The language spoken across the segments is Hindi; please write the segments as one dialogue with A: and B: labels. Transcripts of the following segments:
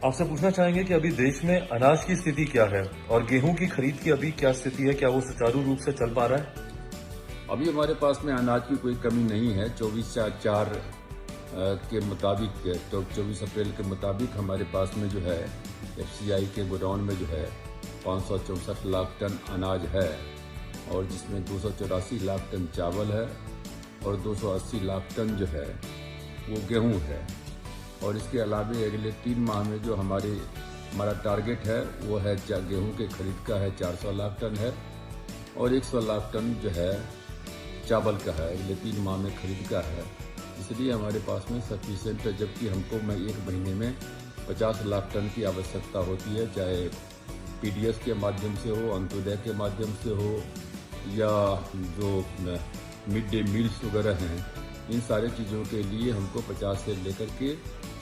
A: आपसे पूछना चाहेंगे कि अभी देश में अनाज की स्थिति क्या है और गेहूं की खरीद की अभी क्या स्थिति है, क्या वो सुचारू रूप से चल पा रहा है?
B: अभी हमारे पास में अनाज की कोई कमी नहीं है। 24/4 के मुताबिक, तो 24 अप्रैल के मुताबिक हमारे पास में जो है एफसीआई के गोडाउन में जो है 564 लाख टन अनाज है, और जिसमें 284 लाख टन चावल है और 280 लाख टन जो है वो गेहूं है। और इसके अलावा अगले 3 माह में जो हमारा टारगेट है वो है गेहूं के खरीद का है 400 लाख टन है, और 100 लाख टन जो है चावल का है, अगले 3 माह में खरीद का है। इसलिए हमारे पास में सफिशिएंट है, जबकि हमको एक महीने में 50 लाख टन की आवश्यकता होती है, चाहे पीडीएस के माध्यम से हो, अंत्योदय के माध्यम से हो, या जो मिड डे मील्स वगैरह हैं, इन सारी चीज़ों के लिए हमको 50 से लेकर के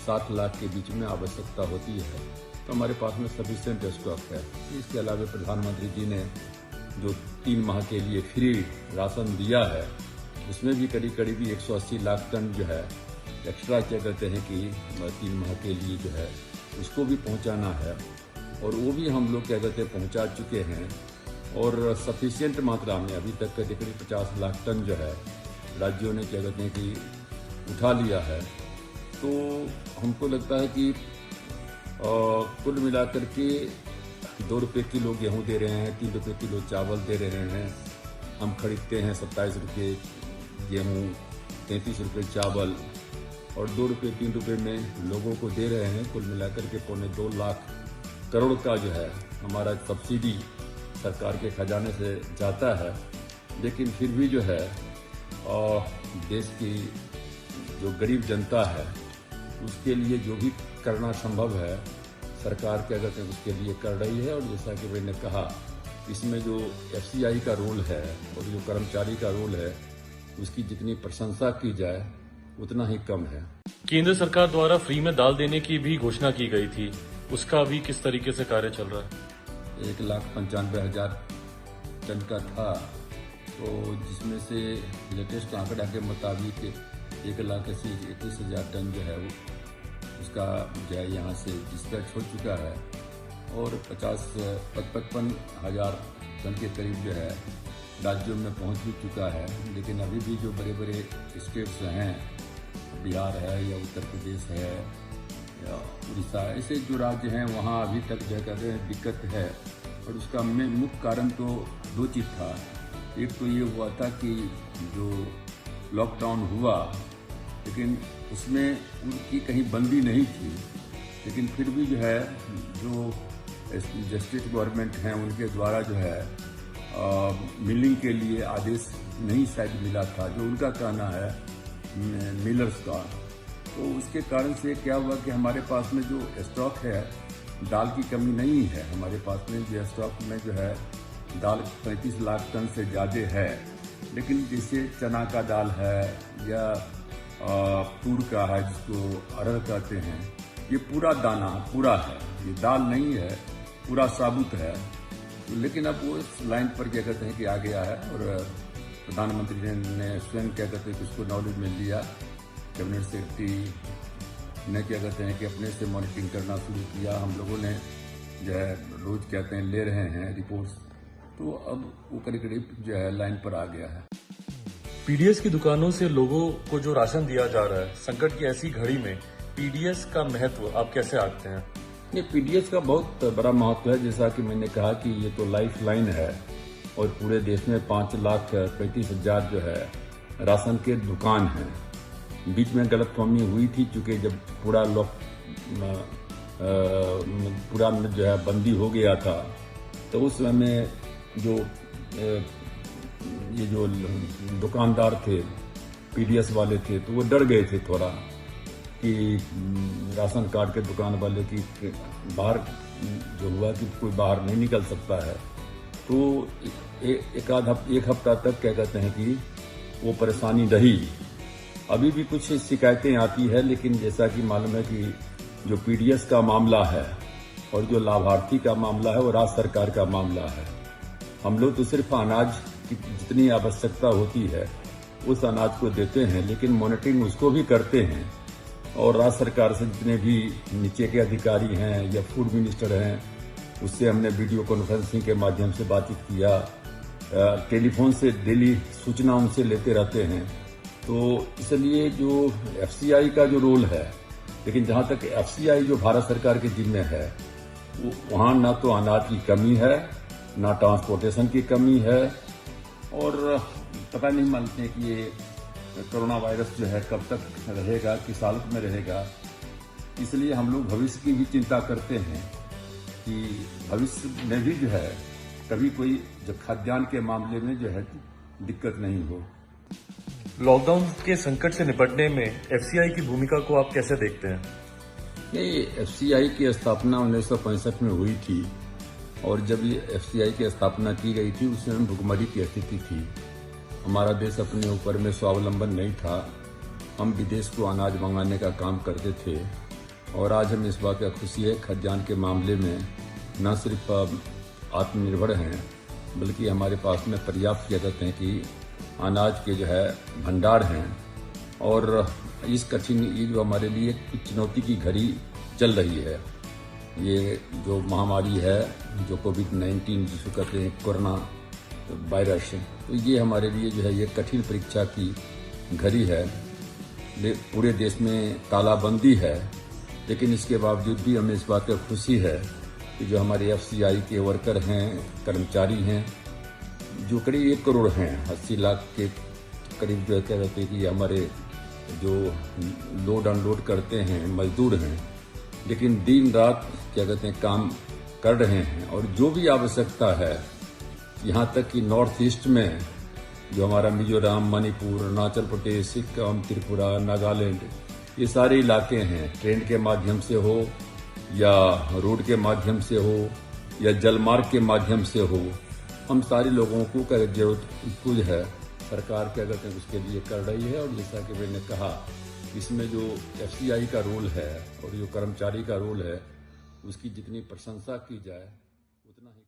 B: 7 लाख के बीच में आवश्यकता होती है। तो हमारे पास में सफिशिएंट स्टॉक है। इसके अलावा प्रधानमंत्री जी ने जो 3 माह के लिए फ्री राशन दिया है, उसमें भी करीब 180 लाख टन जो है एक्स्ट्रा क्या कहते हैं कि 3 माह के लिए जो है उसको भी पहुंचाना है, और वो भी हम लोग क्या कहते हैं पहुंचा चुके हैं। और सफिशिएंट मात्रा में अभी तक करीब 50 लाख टन जो है राज्यों ने क्या कहते हैं कि उठा लिया है। तो हमको लगता है कि कुल मिलाकर के 2 रुपये किलो गेहूं दे रहे हैं, 3 रुपये किलो चावल दे रहे हैं। हम खरीदते हैं 27 रुपये गेहूं, 33 रुपये चावल, और 2 रुपये 3 रुपये में लोगों को दे रहे हैं। कुल मिलाकर के 2.25 लाख करोड़ का जो है हमारा सब्सिडी सरकार के खजाने से जाता है। लेकिन फिर भी जो है देश की जो गरीब जनता है उसके लिए जो भी करना संभव है सरकार क्या कहते हैं उसके लिए कर रही है। और जैसा कि मैंने कहा, इसमें जो एफसीआई का रोल है और जो कर्मचारी का रोल है उसकी जितनी प्रशंसा की जाए उतना ही कम है।
A: केंद्र सरकार द्वारा फ्री में दाल देने की भी घोषणा की गई थी, उसका अभी किस तरीके से कार्य चल रहा है?
B: 1,95,000 टन का था, तो जिसमें से लेटेस्ट आंकड़ा के मुताबिक 1,21,000 टन जो है वो उसका जो है यहाँ से डिस्पैच हो चुका है, और 55,000 टन के करीब जो है राज्यों में पहुँच भी चुका है। लेकिन अभी भी जो बड़े बड़े स्टेट्स हैं, बिहार है या उत्तर प्रदेश है या उड़ीसा, ऐसे जो राज्य हैं वहाँ अभी तक जो कहते हैं दिक्कत है। और उसका मुख्य कारण तो 2 चीज़ था। एक तो ये हुआ था कि जो लॉकडाउन हुआ, लेकिन उसमें उनकी कहीं बंदी नहीं थी, लेकिन फिर भी जो है जो स्टेट गवर्नमेंट हैं उनके द्वारा जो है मिलिंग के लिए आदेश नहीं शायद मिला था, जो उनका कहना है मिलर्स का। तो उसके कारण से क्या हुआ कि हमारे पास में जो स्टॉक है दाल की कमी नहीं है। हमारे पास में जो स्टॉक में जो है दाल 35 लाख टन से ज़्यादा है। लेकिन जैसे चना का दाल है या तूर का है जिसको अरहर कहते हैं, ये पूरा दाना पूरा है, ये दाल नहीं है, पूरा साबुत है। लेकिन अब वो इस लाइन पर क्या कहते हैं कि आ गया है, और प्रधानमंत्री ने स्वयं क्या कहते हैं कि उसको नॉलेज में लिया। कैबिनेट सेक्रेटरी ने क्या कहते हैं कि अपने से मॉनिटरिंग करना शुरू किया। हम लोगों ने जो है रोज कहते हैं ले रहे हैं रिपोर्ट्स, तो अब वो करीब जो है लाइन पर आ गया है।
A: पीडीएस की दुकानों से लोगों को जो राशन दिया जा रहा है, संकट की ऐसी घड़ी में पीडीएस का महत्व आप कैसे आंकते हैं?
B: ये पीडीएस का बहुत बड़ा महत्व है। जैसा कि मैंने कहा कि ये तो लाइफ लाइन है, और पूरे देश में 5,35,000 जो है राशन के दुकान हैं। बीच में गलतफहमी हुई थी, चूँकि जब पूरा जो है बंदी हो गया था, तो उस समय में जो ये जो दुकानदार थे, पीडीएस वाले थे, तो वो डर गए थे थोड़ा कि राशन कार्ड के दुकान वाले की बाहर जो हुआ कि कोई बाहर नहीं निकल सकता है। तो एक हफ्ता तक क्या कहते हैं कि वो परेशानी रही। अभी भी कुछ शिकायतें आती है, लेकिन जैसा कि मालूम है कि जो पीडीएस का मामला है और जो लाभार्थी का मामला है वो राज्य सरकार का मामला है। हम लोग तो सिर्फ अनाज की जितनी आवश्यकता होती है उस अनाज को देते हैं, लेकिन मॉनिटरिंग उसको भी करते हैं। और राज्य सरकार से जितने भी नीचे के अधिकारी हैं या फूड मिनिस्टर हैं, उससे हमने वीडियो कॉन्फ्रेंसिंग के माध्यम से बातचीत किया, टेलीफोन से डेली सूचना उनसे लेते रहते हैं। तो इसलिए जो एफसीआई का जो रोल है, लेकिन जहां तक एफसीआई जो भारत सरकार के जिम्मे है, वहां ना तो अनाज की कमी है, ना ट्रांसपोर्टेशन की कमी है, और पता नहीं मानते कि ये कोरोना वायरस जो है कब तक रहेगा, किस हालत में रहेगा। इसलिए हम लोग भविष्य की भी चिंता करते हैं कि भविष्य में भी जो है कभी कोई जो खाद्यान्न के मामले में जो है दिक्कत नहीं हो।
A: लॉकडाउन के संकट से निपटने में एफसीआई की भूमिका को आप कैसे देखते हैं?
B: ये एफसीआई की स्थापना 1965 में हुई थी, और जब ये एफसीआई की स्थापना की गई थी उस समय भुखमरी की स्थिति थी। हमारा देश अपने ऊपर में स्वावलंबन नहीं था, हम विदेश को अनाज मंगाने का काम करते थे। और आज हम इस बात का खुशी है, खाद्यान्न के मामले में न सिर्फ आत्मनिर्भर हैं, बल्कि हमारे पास में पर्याप्त क्या कहते हैं कि अनाज के जो है भंडार हैं। और इस कठिन ये जो हमारे लिए एक चुनौती की घड़ी चल रही है, ये जो महामारी है, जो कोविड-19 जिसको कहते हैं कोरोना वायरस, तो ये हमारे लिए जो है ये कठिन परीक्षा की घड़ी है। पूरे देश में तालाबंदी है, लेकिन इसके बावजूद भी हमें इस बात का खुशी है कि जो हमारे एफसीआई के वर्कर हैं, कर्मचारी हैं, जो करीब 1 करोड़ हैं, 80 लाख के करीब जो क्या कहते हैं कि हमारे जो लोड अनलोड करते हैं मजदूर हैं, लेकिन दिन रात क्या कहते हैं काम कर रहे हैं। और जो भी आवश्यकता है, यहाँ तक कि नॉर्थ ईस्ट में जो हमारा मिजोरम, मणिपुर, अरुणाचल प्रदेश, सिक्किम, त्रिपुरा, नागालैंड, ये सारे इलाके हैं, ट्रेन के माध्यम से हो या रोड के माध्यम से हो या जलमार्ग के माध्यम से हो, हम सारे लोगों को जरूरत उसको जो है सरकार क्या कहते हैं उसके लिए कर रही है। और जैसा कि मैंने कहा, इसमें जो एफसीआई का रोल है और जो कर्मचारी का रोल है, उसकी जितनी प्रशंसा की जाए उतना ही